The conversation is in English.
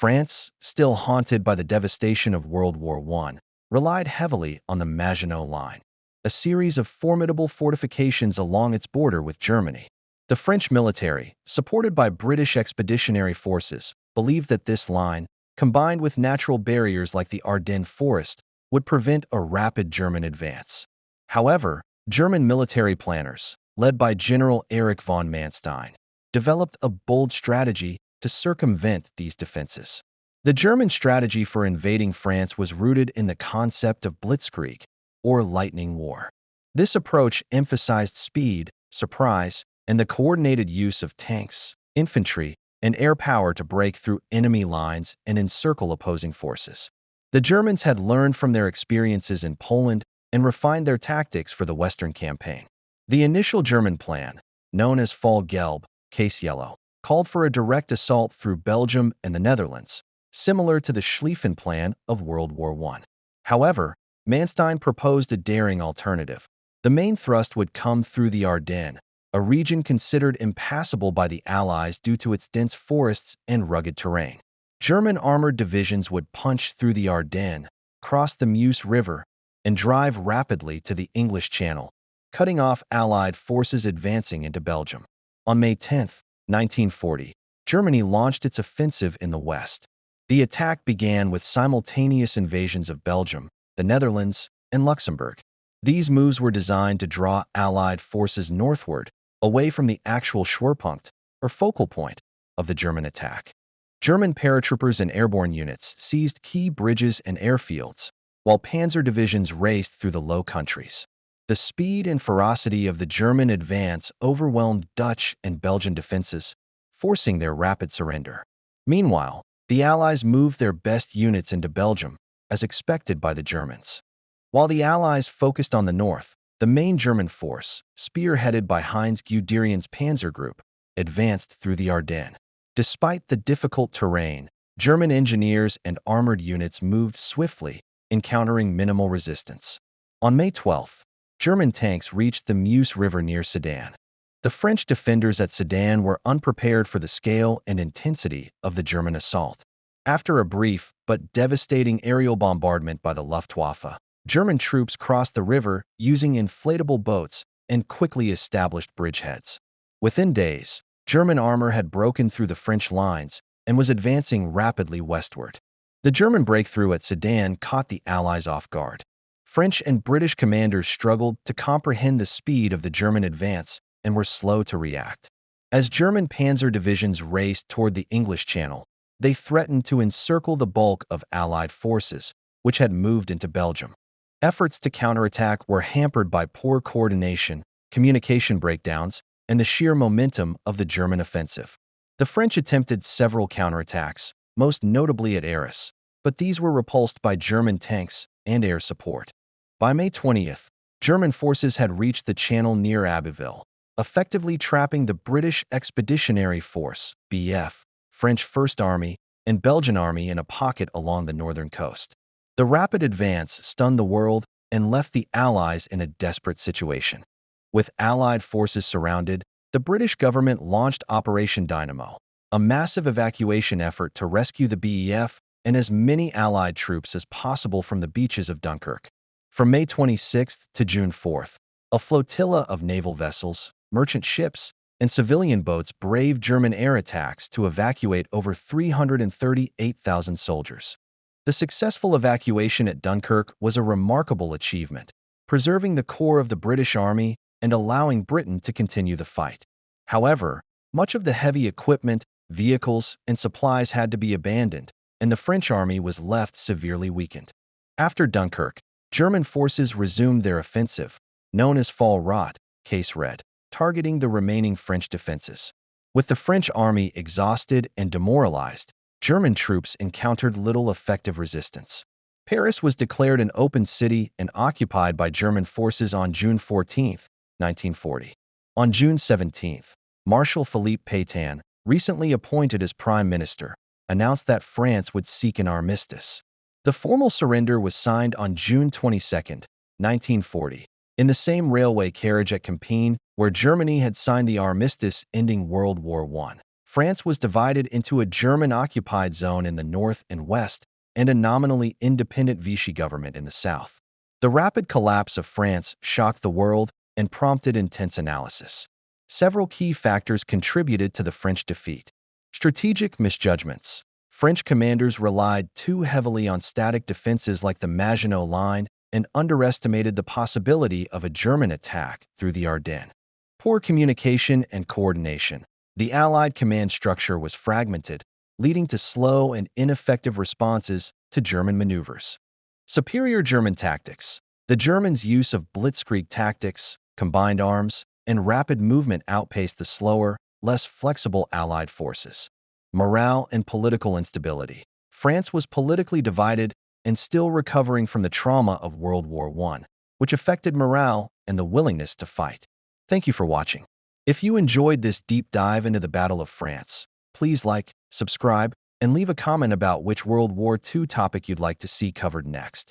France, still haunted by the devastation of World War I, relied heavily on the Maginot Line, a series of formidable fortifications along its border with Germany. The French military, supported by British expeditionary forces, believed that this line, combined with natural barriers like the Ardennes Forest, would prevent a rapid German advance. However, German military planners, led by General Erich von Manstein, developed a bold strategy to circumvent these defenses. The German strategy for invading France was rooted in the concept of blitzkrieg, or lightning war. This approach emphasized speed, surprise, and the coordinated use of tanks, infantry, and air power to break through enemy lines and encircle opposing forces. The Germans had learned from their experiences in Poland and refined their tactics for the Western campaign. The initial German plan, known as Fall Gelb, Case Yellow, called for a direct assault through Belgium and the Netherlands, similar to the Schlieffen Plan of World War I. However, Manstein proposed a daring alternative. The main thrust would come through the Ardennes, a region considered impassable by the Allies due to its dense forests and rugged terrain. German armored divisions would punch through the Ardennes, cross the Meuse River, and drive rapidly to the English Channel, cutting off Allied forces advancing into Belgium. On May 10, 1940, Germany launched its offensive in the west. The attack began with simultaneous invasions of Belgium, the Netherlands, and Luxembourg. These moves were designed to draw Allied forces northward, away from the actual Schwerpunkt, or focal point, of the German attack. German paratroopers and airborne units seized key bridges and airfields, while panzer divisions raced through the Low Countries. The speed and ferocity of the German advance overwhelmed Dutch and Belgian defenses, forcing their rapid surrender. Meanwhile, the Allies moved their best units into Belgium, as expected by the Germans. While the Allies focused on the north, the main German force, spearheaded by Heinz Guderian's Panzer Group, advanced through the Ardennes. Despite the difficult terrain, German engineers and armored units moved swiftly, encountering minimal resistance. On May 12th, German tanks reached the Meuse River near Sedan. The French defenders at Sedan were unprepared for the scale and intensity of the German assault. After a brief but devastating aerial bombardment by the Luftwaffe, German troops crossed the river using inflatable boats and quickly established bridgeheads. Within days, German armor had broken through the French lines and was advancing rapidly westward. The German breakthrough at Sedan caught the Allies off guard. French and British commanders struggled to comprehend the speed of the German advance and were slow to react. As German panzer divisions raced toward the English Channel, they threatened to encircle the bulk of Allied forces, which had moved into Belgium. Efforts to counterattack were hampered by poor coordination, communication breakdowns, and the sheer momentum of the German offensive. The French attempted several counterattacks, most notably at Arras, but these were repulsed by German tanks and air support. By May 20th, German forces had reached the channel near Abbeville, effectively trapping the British Expeditionary Force, BF, French First Army, and Belgian Army in a pocket along the northern coast. The rapid advance stunned the world and left the Allies in a desperate situation. With Allied forces surrounded, the British government launched Operation Dynamo, a massive evacuation effort to rescue the BEF and as many Allied troops as possible from the beaches of Dunkirk. From May 26th to June 4th, a flotilla of naval vessels, merchant ships, and civilian boats braved German air attacks to evacuate over 338,000 soldiers. The successful evacuation at Dunkirk was a remarkable achievement, preserving the core of the British Army and allowing Britain to continue the fight. However, much of the heavy equipment, vehicles, and supplies had to be abandoned, and the French army was left severely weakened. After Dunkirk, German forces resumed their offensive, known as Fall Rot, Case Red, targeting the remaining French defenses. With the French army exhausted and demoralized, German troops encountered little effective resistance. Paris was declared an open city and occupied by German forces on June 14, 1940. On June 17, Marshal Philippe Pétain, recently appointed as prime minister, announced that France would seek an armistice. The formal surrender was signed on June 22, 1940, in the same railway carriage at Compiègne where Germany had signed the armistice ending World War I. France was divided into a German-occupied zone in the north and west and a nominally independent Vichy government in the south. The rapid collapse of France shocked the world and prompted intense analysis. Several key factors contributed to the French defeat. Strategic misjudgments. French commanders relied too heavily on static defenses like the Maginot Line and underestimated the possibility of a German attack through the Ardennes. Poor communication and coordination. The Allied command structure was fragmented, leading to slow and ineffective responses to German maneuvers. Superior German tactics. The Germans' use of blitzkrieg tactics, combined arms, and rapid movement outpaced the slower, less flexible Allied forces. Morale and political instability. France was politically divided and still recovering from the trauma of World War I, which affected morale and the willingness to fight. Thank you for watching. If you enjoyed this deep dive into the Battle of France, please like, subscribe, and leave a comment about which World War II topic you'd like to see covered next.